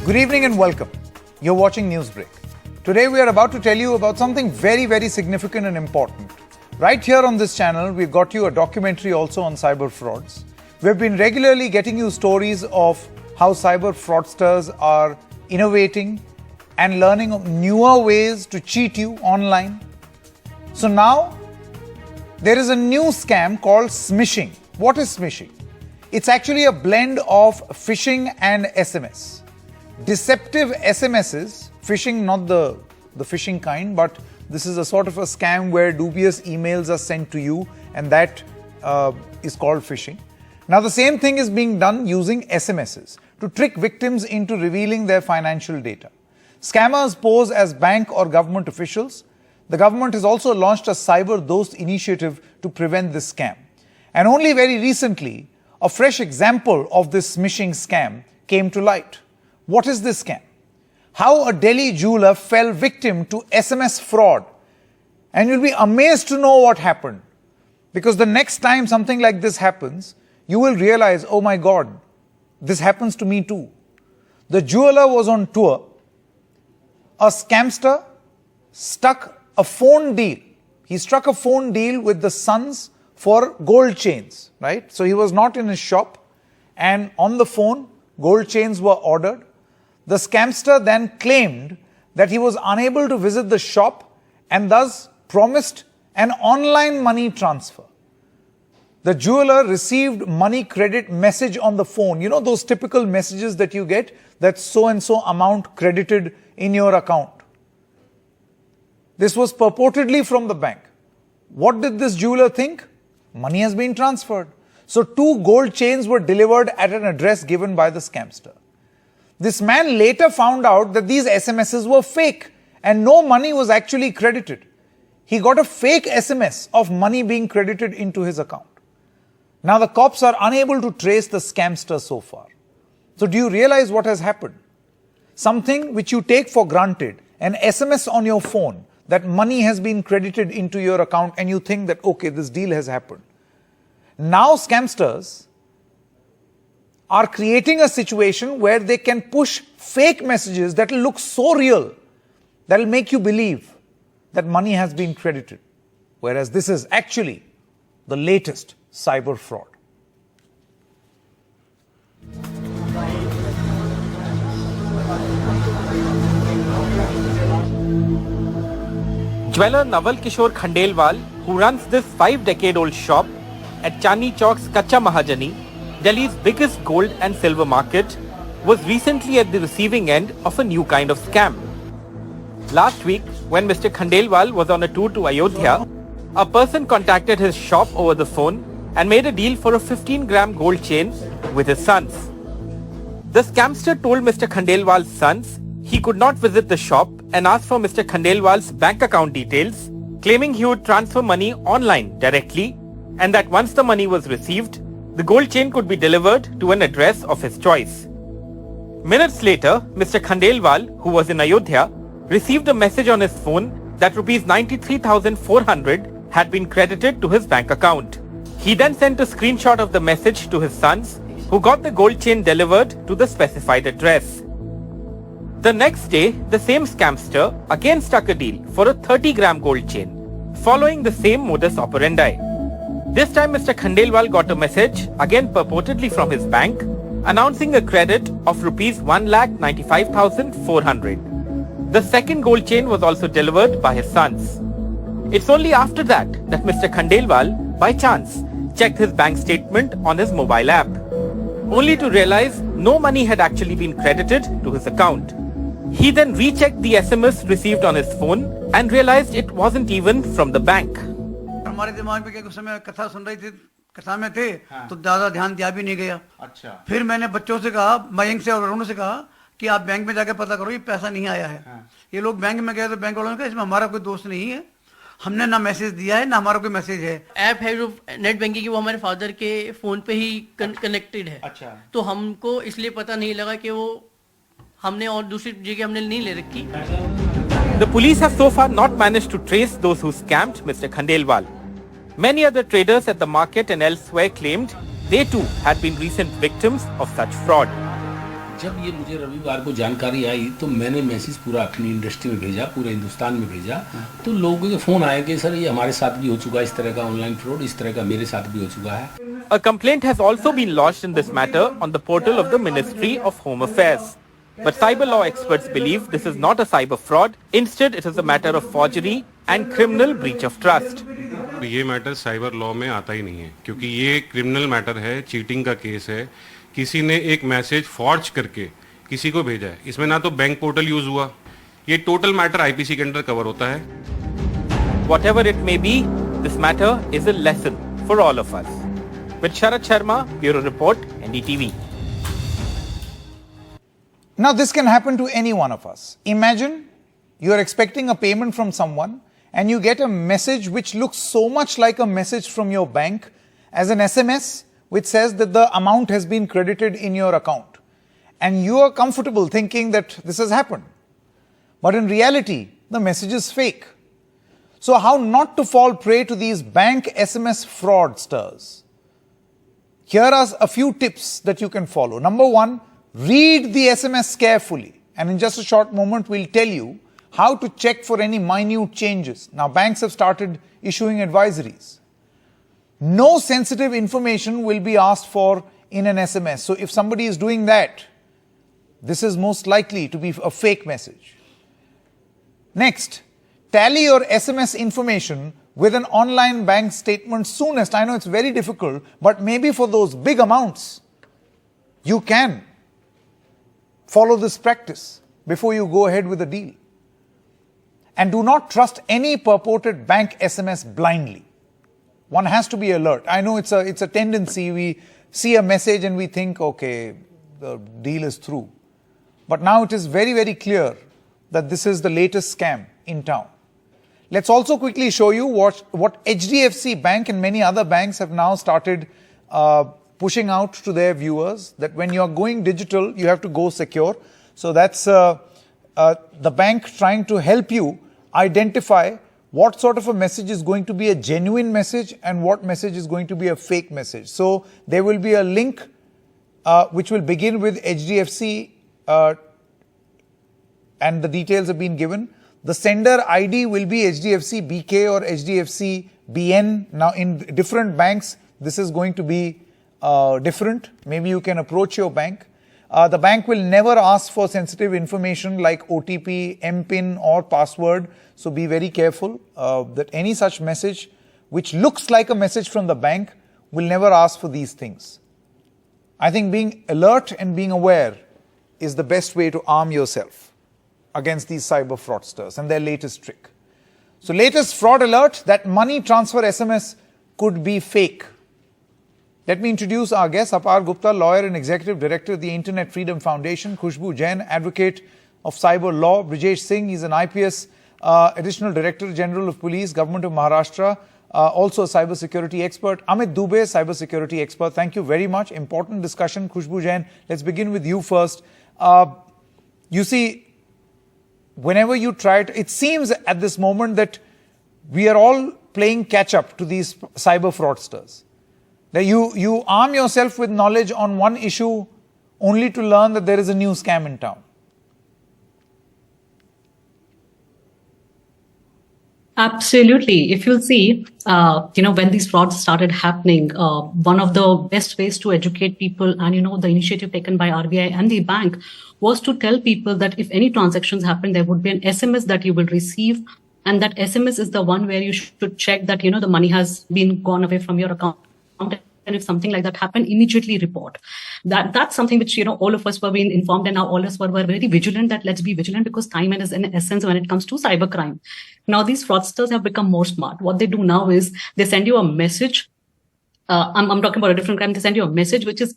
Good evening and welcome. You're watching Newsbreak. Today we are about to tell you about something very, very significant and important. Right here on this channel, we've got you a documentary also on cyber frauds. We've been regularly getting you stories of how cyber fraudsters are innovating and learning of newer ways to cheat you online. So now, there is a new scam called Smishing. What is Smishing? It's actually a blend of phishing and SMS. Deceptive SMSs, phishing, not the phishing kind, but this is a sort of a scam where dubious emails are sent to you, and that is called phishing. Now the same thing is being done using SMSs to trick victims into revealing their financial data. Scammers pose as bank or government officials. The government has also launched a Cyber Dost initiative to prevent this scam. And only very recently, a fresh example of this smishing scam came to light. What is this scam? How a Delhi jeweler fell victim to SMS fraud. And you'll be amazed to know what happened. Because the next time something like this happens, you will realize, oh my God, this happens to me too. The jeweler was on tour. A scamster struck a phone deal. He struck a phone deal with the sons for gold chains, right? So he was not in his shop, and on the phone, gold chains were ordered. The scamster then claimed that he was unable to visit the shop and thus promised an online money transfer. The jeweler received money credit message on the phone. You know those typical messages that you get, that so and so amount credited in your account. This was purportedly from the bank. What did this jeweler think? Money has been transferred. So 2 gold chains were delivered at an address given by the scamster. This man later found out that these SMSs were fake and no money was actually credited. He got a fake SMS of money being credited into his account. Now the cops are unable to trace the scamster so far. So do you realize what has happened? Something which you take for granted, an SMS on your phone, that money has been credited into your account, and you think that, okay, this deal has happened. Now scamsters are creating a situation where they can push fake messages that will look so real, that will make you believe that money has been credited. Whereas this is actually the latest cyber fraud. Jeweler Naval Kishore Khandelwal, who runs this 5-decade-old shop at Chandni Chowk's Kacha Mahajani, Delhi's biggest gold and silver market, was recently at the receiving end of a new kind of scam. Last week, when Mr. Khandelwal was on a tour to Ayodhya, a person contacted his shop over the phone and made a deal for a 15-gram gold chain with his sons. The scamster told Mr. Khandelwal's sons he could not visit the shop and asked for Mr. Khandelwal's bank account details, claiming he would transfer money online directly, and that once the money was received, the gold chain could be delivered to an address of his choice. Minutes later, Mr. Khandelwal, who was in Ayodhya, received a message on his phone that Rs 93,400 had been credited to his bank account. He then sent a screenshot of the message to his sons, who got the gold chain delivered to the specified address. The next day, the same scamster again struck a deal for a 30-gram gold chain, following the same modus operandi. This time Mr. Khandelwal got a message, again purportedly from his bank, announcing a credit of Rs 1,95,400. The second gold chain was also delivered by his sons. It's only after that Mr. Khandelwal, by chance, checked his bank statement on his mobile app, only to realize no money had actually been credited to his account. He then rechecked the SMS received on his phone and realized it wasn't even from the bank. हमारे दिमाग में उस समय कथा सुन रही थी, कथा में थे तो ज्यादा ध्यान दिया भी नहीं गया। अच्छा। फिर मैंने बच्चों से कहा, मयंक से और अरुण से कहा कि आप बैंक में जाकर पता करो, ये पैसा नहीं आया है। ये लोग बैंक में गए तो बैंक वालों ने कहा इसमें हमारा कोई दोस्त नहीं है, हमने ना मैसेज दिया है ना हमारा कोई मैसेज है। ऐप है जो नेट बैंकिंग की, वो हमारे फादर के फोन पे ही कनेक्टेड है। अच्छा। तो हमको इसलिए पता नहीं लगा कि वो हमने और दूसरी जगह हमने नहीं ले रखी। The police have so far not managed to trace those who scammed Mr. Khandelwal. Many other traders at the market and elsewhere claimed they too had been recent victims of such fraud. जब ये मुझे रविवार को जानकारी आई तो मैंने message पूरा अपनी इंडस्ट्री में भेजा, पूरे हिंदुस्तान में भेजा, तो लोगों के फ़ोन आए कि सर ये हमारे साथ भी हो चुका है, इस तरह का ऑनलाइन फ्रॉड, इस तरह का मेरे साथ भी हो चुका है. A complaint has also been lodged in this matter on the portal of the Ministry of Home Affairs. But cyber law experts believe this is not a cyber fraud. Instead, it is a matter of forgery and criminal breach of trust. ये matter cyber law में आता ही नहीं है, क्योंकि ये criminal matter है, cheating का case है. किसी ने एक मैसेज फॉर्ज करके किसी को भेजा है, इसमें ना तो बैंक पोर्टल यूज हुआ, ये टोटल मैटर आईपीसी के अंडर कवर होता है. Whatever it may be, this matter is a lesson for all of us. With Sharat Sharma, Bureau Report, NDTV. Now, this can happen to any one of us. Imagine you are expecting a payment from someone and you get a message which looks so much like a message from your bank as an SMS which says that the amount has been credited in your account. And you are comfortable thinking that this has happened. But in reality, the message is fake. So how not to fall prey to these bank SMS fraudsters? Here are a few tips that you can follow. Number one, read the SMS carefully. And in just a short moment, we'll tell you how to check for any minute changes. Now, banks have started issuing advisories. No sensitive information will be asked for in an SMS. So if somebody is doing that, this is most likely to be a fake message. Next, tally your SMS information with an online bank statement soonest. I know it's very difficult, but maybe for those big amounts, you can follow this practice before you go ahead with a deal. And do not trust any purported bank SMS blindly. One has to be alert. I know it's a tendency. We see a message and we think, okay, the deal is through. But now it is very, very clear that this is the latest scam in town. Let's also quickly show you what HDFC Bank and many other banks have now started pushing out to their viewers, that when you're going digital, you have to go secure. So that's the bank trying to help you identify what sort of a message is going to be a genuine message and what message is going to be a fake message. So there will be a link which will begin with HDFC and the details have been given. The sender ID will be HDFC BK or HDFC BN. Now in different banks, this is going to be different. Maybe you can approach your bank. The bank will never ask for sensitive information like OTP, MPIN or password. So be very careful that any such message which looks like a message from the bank will never ask for these things. I think being alert and being aware is the best way to arm yourself against these cyber fraudsters and their latest trick. So latest fraud alert, that money transfer SMS could be fake. Let me introduce our guest, Apar Gupta, lawyer and executive director of the Internet Freedom Foundation, Khushbu Jain, advocate of cyber law, Brijesh Singh, he's an IPS additional director general of police, government of Maharashtra, also a cyber security expert, Amit Dubey, cyber security expert. Thank you very much. Important discussion. Khushbu Jain, let's begin with you first. You see, whenever you try it seems at this moment that we are all playing catch up to these cyber fraudsters. That you arm yourself with knowledge on one issue only to learn that there is a new scam in town. Absolutely. If you'll see, when these frauds started happening, one of the best ways to educate people and, the initiative taken by RBI and the bank was to tell people that if any transactions happen, there would be an SMS that you will receive. And that SMS is the one where you should check that, the money has been gone away from your account. And if something like that happened, immediately report. That's something which, all of us were being informed, and now all of us were very vigilant that let's be vigilant, because time is an essence when it comes to cybercrime. Now, these fraudsters have become more smart. What they do now is they send you a message. I'm talking about a different crime. They send you a message which is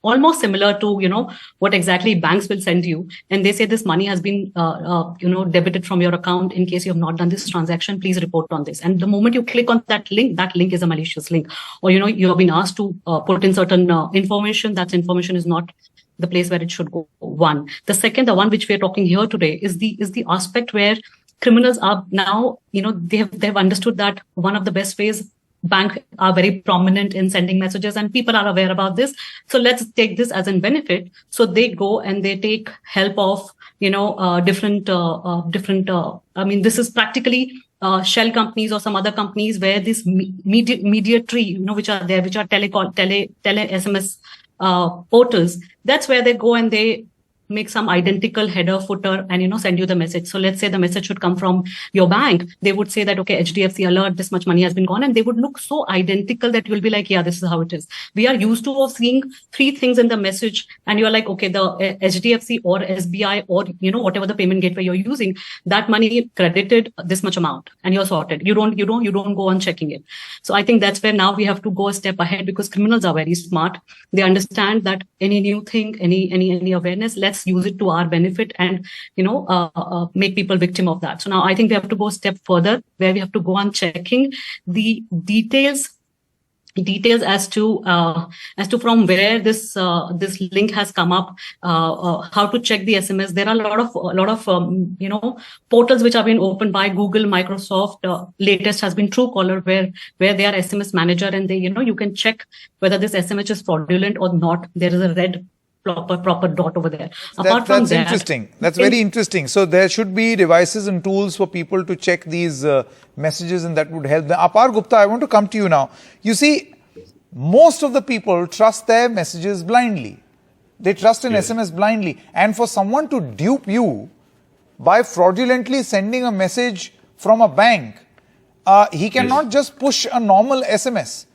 almost similar to, what exactly banks will send you. And they say this money has been, debited from your account. In case you have not done this transaction, please report on this. And the moment you click on that link is a malicious link. Or, you have been asked to put in certain information. That information is not the place where it should go. One. The second, the one which we are talking here today is the aspect where criminals are now, they've understood that one of the best ways bank are very prominent in sending messages and people are aware about this. So let's take this as a benefit. So they go and they take help of, different, this is practically shell companies or some other companies where this mediatory, which are there, which are tele SMS portals. That's where they go and they make some identical header, footer, and send you the message. So let's say the message should come from your bank. They would say that, okay, HDFC alert, this much money has been gone, and they would look so identical that you'll be like, yeah, this is how it is. We are used to seeing 3 things in the message, and you're like, okay, the HDFC or SBI or whatever the payment gateway you're using, that money credited this much amount, and you're sorted. You don't go on checking it. So I think that's where now we have to go a step ahead, because criminals are very smart. They understand that any new thing, any awareness, let's use it to our benefit and make people victim of that. So now I think we have to go a step further, where we have to go on checking the details as to from where this link has come up, how to check the SMS. There are a lot of portals which have been opened by Google, Microsoft. Latest has been Truecaller, where they are SMS manager, and they you can check whether this SMS is fraudulent or not. There is a red proper dot over there. That's interesting. That's very interesting. So there should be devices and tools for people to check these messages, and that would help them. Apar Gupta, I want to come to you now. You see, most of the people trust their messages blindly. They trust an SMS blindly. And for someone to dupe you by fraudulently sending a message from a bank, he cannot just push a normal SMS.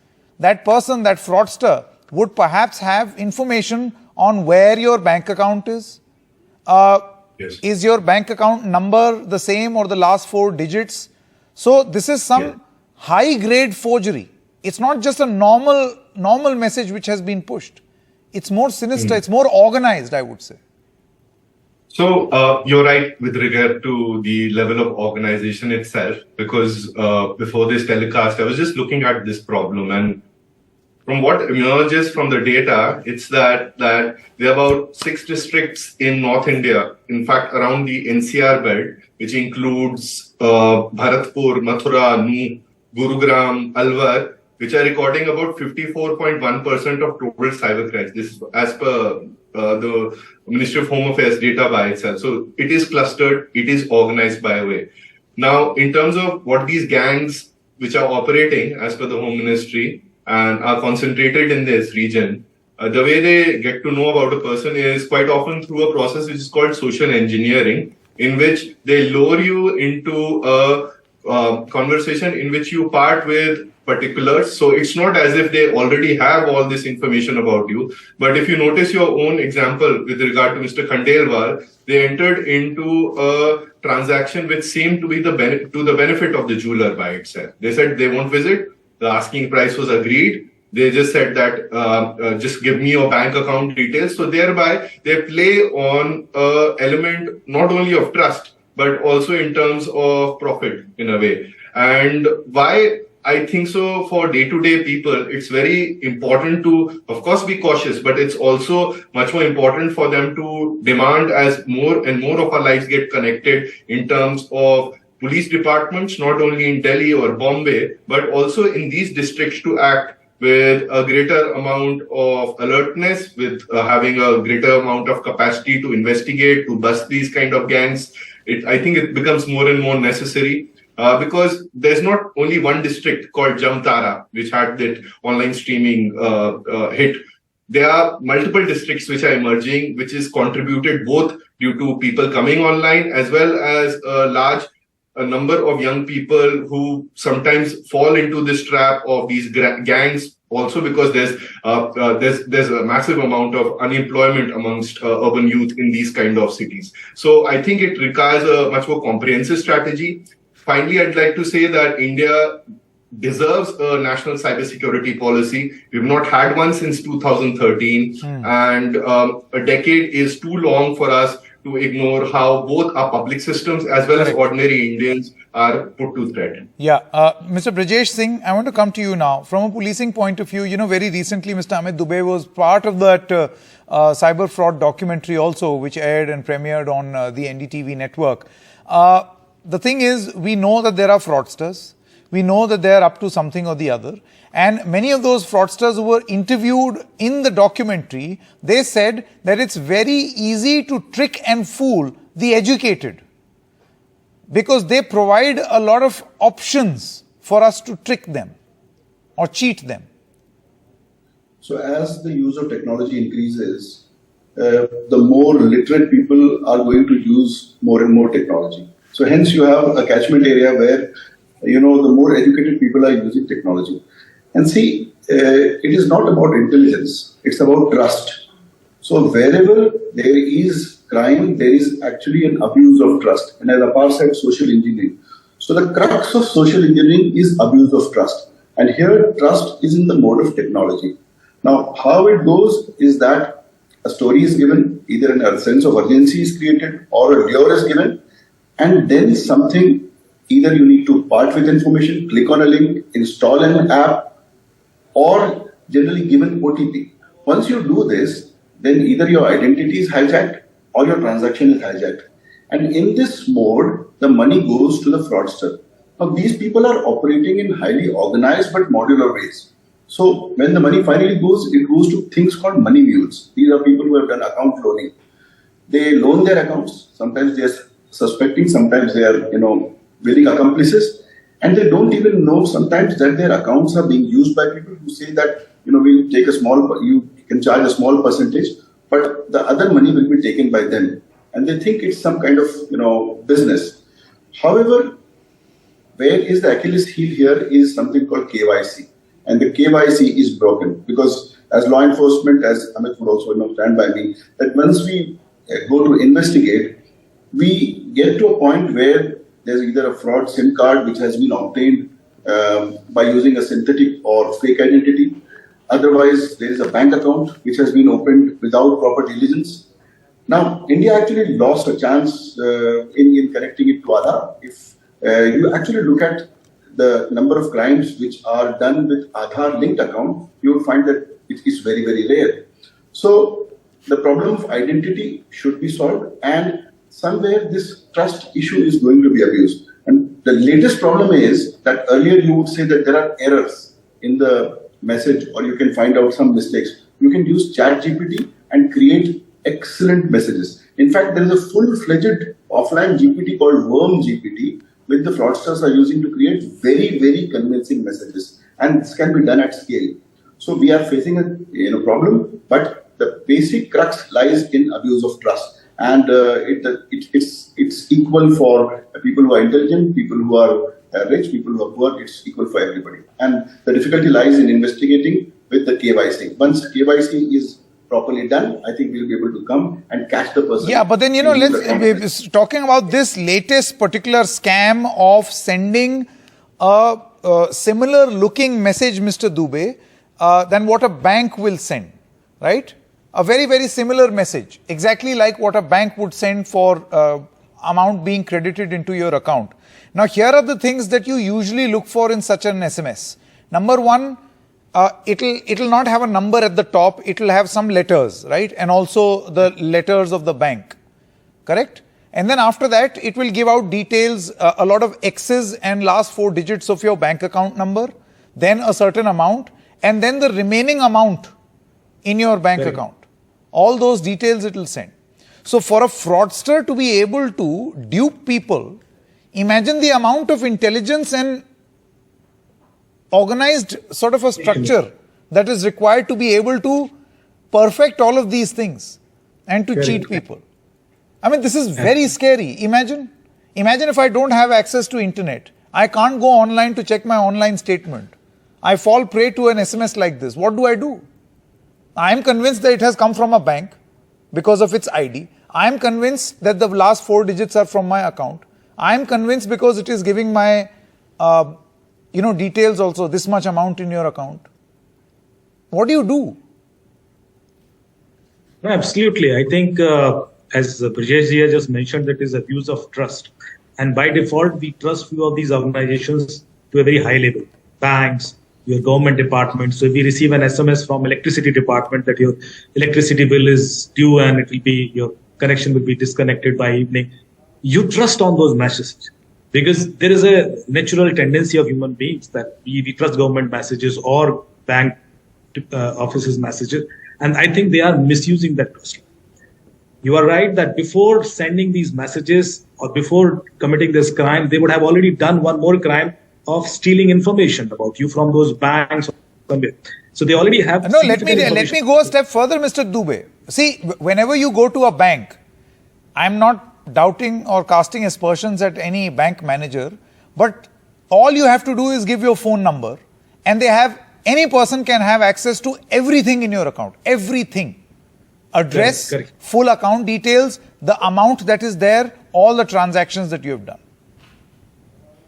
That person, that fraudster, would perhaps have information on where your bank account is. Is your bank account number the same or the last 4 digits? So this is some high-grade forgery. It's not just a normal message which has been pushed. It's more sinister. It's more organized, I would say. So you're right with regard to the level of organization itself, because before this telecast, I was just looking at this problem, and from what emerges from the data, it's that there are about 6 districts in North India, in fact, around the NCR belt, which includes Bharatpur, Mathura, Nuh, Gurugram, Alwar, which are recording about 54.1% of total cybercrimes. This is as per the Ministry of Home Affairs data by itself. So it is clustered, it is organized by a way. Now, in terms of what these gangs, which are operating as per the Home Ministry, and are concentrated in this region, the way they get to know about a person is quite often through a process which is called social engineering, in which they lure you into a conversation in which you part with particulars. So it's not as if they already have all this information about you. But if you notice your own example with regard to Mr. Khandelwal, they entered into a transaction which seemed to be to the benefit of the jeweler by itself. They said they won't visit. The asking price was agreed. They just said that just give me your bank account details. So thereby they play on an element not only of trust, but also in terms of profit in a way. And why I think so, for day-to-day people, it's very important to, of course, be cautious, but it's also much more important for them to demand as more and more of our lives get connected in terms of police departments, not only in Delhi or Bombay, but also in these districts to act with a greater amount of alertness, with having a greater amount of capacity to investigate, to bust these kind of gangs. I think it becomes more and more necessary because there's not only one district called Jamtara, which had that online streaming hit. There are multiple districts which are emerging, which is contributed both due to people coming online as well as a number of young people who sometimes fall into this trap of these gangs, also because there's a massive amount of unemployment amongst urban youth in these kind of cities. So I think it requires a much more comprehensive strategy. Finally, I'd like to say that India deserves a national cybersecurity policy. We've not had one since 2013, and a decade is too long for us to ignore how both our public systems as well as ordinary Indians are put to threat. Yeah, Mr. Brajesh Singh, I want to come to you now. From a policing point of view, very recently Mr. Amit Dubey was part of that cyber fraud documentary also, which aired and premiered on the NDTV network. The thing is, we know that there are fraudsters. We know that they are up to something or the other. And many of those fraudsters who were interviewed in the documentary, they said that it's very easy to trick and fool the educated, because they provide a lot of options for us to trick them or cheat them. So as the use of technology increases, the more literate people are going to use more and more technology. So hence you have a catchment area where, the more educated people are using technology. And see, it is not about intelligence, it's about trust. So wherever there is crime, there is actually an abuse of trust. And as Apar said, social engineering. So the crux of social engineering is abuse of trust. And here trust is in the mode of technology. Now, how it goes is that a story is given, either a sense of urgency is created or a lure is given, and then something, either you need to part with information, click on a link, install an app, or generally given OTP. Once you do this, then either your identity is hijacked or your transaction is hijacked. And in this mode, the money goes to the fraudster. Now, these people are operating in highly organized but modular ways. So when the money finally goes, it goes to things called money mules. These are people who have done account loaning. They loan their accounts. Sometimes they are suspecting, sometimes they are, willing accomplices. And they don't even know sometimes that their accounts are being used by people who say that, we'll take you can charge a small percentage, but the other money will be taken by them. And they think it's some kind of, business. However, where is the Achilles heel here is something called KYC. And the KYC is broken because as law enforcement, as Amit would also stand by me, that once we go to investigate, we get to a point where there's either a fraud SIM card which has been obtained by using a synthetic or fake identity. Otherwise, there is a bank account which has been opened without proper diligence. Now, India actually lost a chance in connecting it to Aadhaar. If you actually look at the number of crimes which are done with Aadhaar linked account, you will find that it is very, very rare. So the problem of identity should be solved, and somewhere this trust issue is going to be abused. And the latest problem is that earlier you would say that there are errors in the message or you can find out some mistakes. You can use ChatGPT and create excellent messages. In fact, there is a full-fledged offline GPT called Worm GPT, which the fraudsters are using to create very, very convincing messages. And this can be done at scale. So we are facing a problem, but the basic crux lies in abuse of trust. And it's equal for people who are intelligent, people who are rich, people who are poor. It's equal for everybody. And the difficulty lies in investigating with the KYC. Once KYC is properly done, I think we'll be able to come and catch the person. Yeah, but then, let's talking about this latest particular scam of sending a similar looking message, Mr. Dubey, than what a bank will send, right? A very, very similar message, exactly like what a bank would send for amount being credited into your account. Now, here are the things that you usually look for in such an SMS. Number one, it'll not have a number at the top, it'll have some letters, right? And also the letters of the bank, correct? And then after that, it will give out details, a lot of X's and last 4 digits of your bank account number, then a certain amount, and then the remaining amount in your bank account. All those details it will send. So for a fraudster to be able to dupe people, imagine the amount of intelligence and organized sort of a structure that is required to be able to perfect all of these things and to cheat people. I mean, this is very scary. Imagine if I don't have access to internet. I can't go online to check my online statement. I fall prey to an SMS like this. What do? I am convinced that it has come from a bank because of its ID. I am convinced that the last 4 digits are from my account. I am convinced because it is giving my details also, this much amount in your account. What do you do? No, absolutely. I think as Brijesh ji just mentioned, that is abuse of trust. And by default, we trust few of these organizations to a very high level. Banks, your government department. So if we receive an SMS from electricity department that your electricity bill is due and your connection will be disconnected by evening, you trust on those messages. because there is a natural tendency of human beings that we trust government messages or bank offices messages, and I think they are misusing that trust. You are right that before sending these messages or before committing this crime, they would have already done one more crime of stealing information about you from those banks or somewhere. So they already have. No, let me go a step further, Mr. Dubey. See, whenever you go to a bank, I'm not doubting or casting aspersions at any bank manager, but all you have to do is give your phone number, and any person can have access to everything in your account, everything. Address, Correct. full account details, the amount that is there, all the transactions that you have done.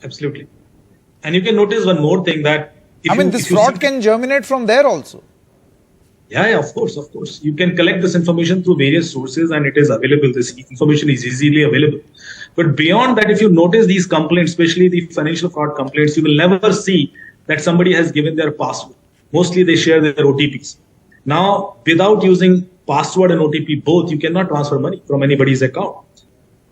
Absolutely. And you can notice one more thing that this fraud can germinate from there also. Yeah, of course. You can collect this information through various sources and it is available. This information is easily available. But beyond that, if you notice these complaints, especially the financial fraud complaints, you will never see that somebody has given their password. Mostly they share their OTPs. Now, without using password and OTP both, you cannot transfer money from anybody's account.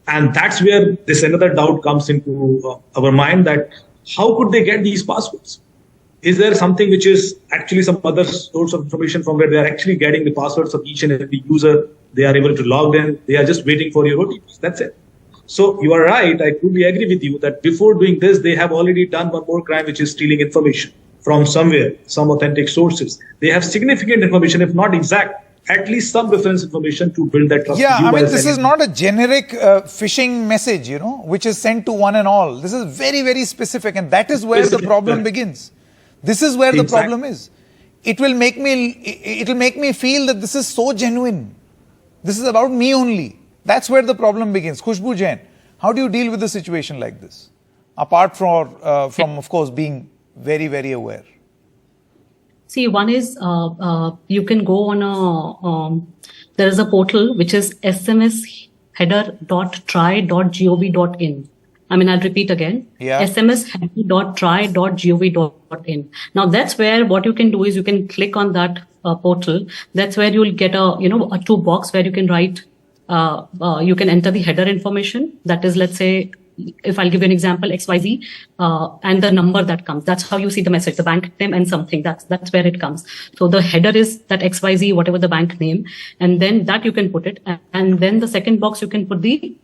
And that's where this another doubt comes into our mind, that how could they get these passwords? Is there something which is actually some other source of information from where they are actually getting the passwords of each and every user? They are able to log in. They are just waiting for your OTPs. That's it. So you are right. I truly agree with you that before doing this, they have already done one more crime, which is stealing information from somewhere, some authentic sources. They have significant information, if not exact, at least some reference information to build that trust. Yeah, this is not a generic phishing message, which is sent to one and all. This is very, very specific, and that is where the problem begins. This is where the problem is. It will make me feel that this is so genuine. This is about me only. That's where the problem begins. Khushbu Jain, how do you deal with a situation like this? Apart from of course, being very, very aware. See, one is you can go on there is a portal which is smsheader.try.gov.in. I'll repeat again. Yeah. smsheader.try.gov.in. Now that's where what you can do is you can click on that portal. That's where you'll get a two box where you can write, you can enter the header information. That is, let's say, if I'll give you an example, XYZ, and the number that comes. That's how you see the message, the bank name and something. That's where it comes. So the header is that XYZ, whatever the bank name, and then that you can put it. And then the second box, you can put the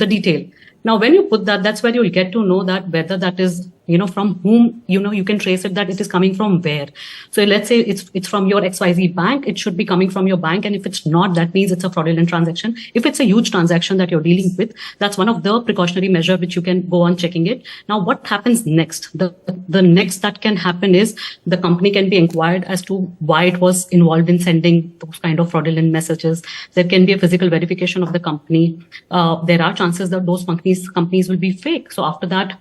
detail. Now, when you put that, that's where you'll get to know that whether that is, from whom, you can trace it, that it is coming from where. So let's say it's from your XYZ bank, it should be coming from your bank. And if it's not, that means it's a fraudulent transaction. If it's a huge transaction that you're dealing with, that's one of the precautionary measures which you can go on checking it. Now, what happens next? The next that can happen is the company can be inquired as to why it was involved in sending those kind of fraudulent messages. There can be a physical verification of the company. There are chances that those companies will be fake. So after that,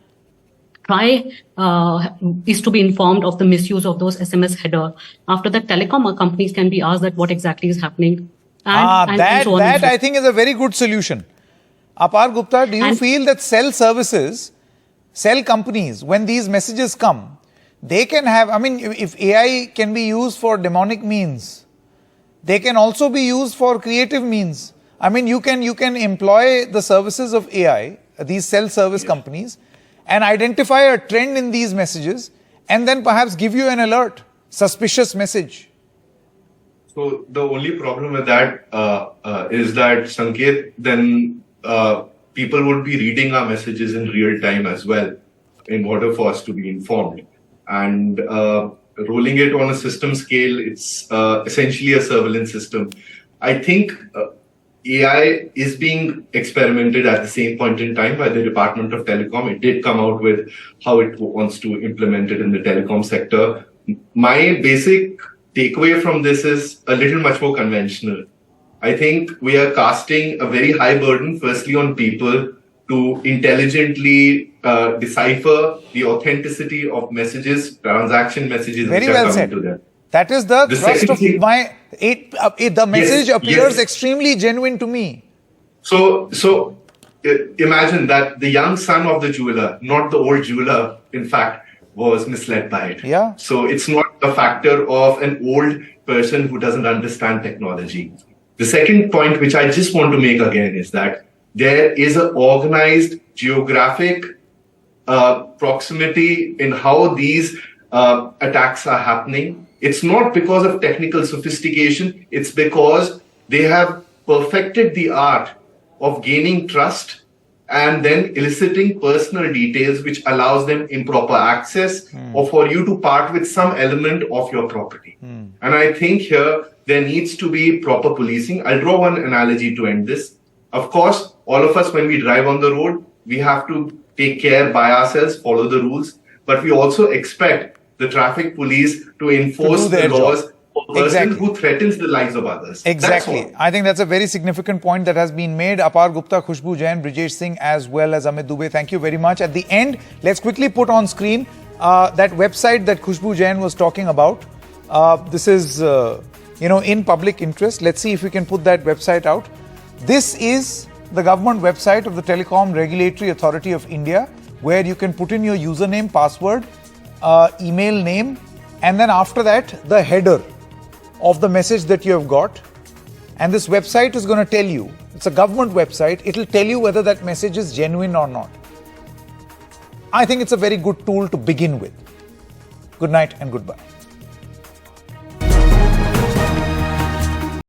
try is to be informed of the misuse of those SMS header. After that, telecom companies can be asked that what exactly is happening. That I think is a very good solution. Apar Gupta, do you feel that cell companies, when these messages come, they can have, if AI can be used for demonic means, they can also be used for creative means. You can employ the services of AI, these cell service companies, and identify a trend in these messages, and then perhaps give you an alert, suspicious message. So the only problem with that is that, Sanket, then people would be reading our messages in real time as well, in order for us to be informed. And rolling it on a system scale, it's essentially a surveillance system. I think AI is being experimented at the same point in time by the Department of Telecom. It did come out with how it wants to implement it in the telecom sector. My basic takeaway from this is a little much more conventional. I think we are casting a very high burden, firstly, on people to intelligently decipher the authenticity of messages, transaction messages very which well are coming said. to them. That is the thrust of my... the message appears yes. extremely genuine to me. So imagine that the young son of the jeweler, not the old jeweler, in fact, was misled by it. Yeah. So it's not a factor of an old person who doesn't understand technology. The second point, which I just want to make again, is that there is an organized geographic proximity in how these attacks are happening. It's not because of technical sophistication, it's because they have perfected the art of gaining trust and then eliciting personal details which allows them improper access or for you to part with some element of your property. And I think here there needs to be proper policing. I'll draw one analogy to end this. Of course, all of us, when we drive on the road, we have to take care by ourselves, follow the rules, but we also expect the traffic police to enforce the laws for a person who threatens the lives of others. Exactly. I think that's a very significant point that has been made. Apar Gupta, Khushbu Jain, Brijesh Singh, as well as Amit Dubey, thank you very much. At the end, let's quickly put on screen that website that Khushbu Jain was talking about. This is, in public interest. Let's see if we can put that website out. This is the government website of the Telecom Regulatory Authority of India, where you can put in your username, password, email name, and then after that, the header of the message that you have got. And this website is going to tell you, it's a government website, it will tell you whether that message is genuine or not. I think it's a very good tool to begin with. Good night and goodbye.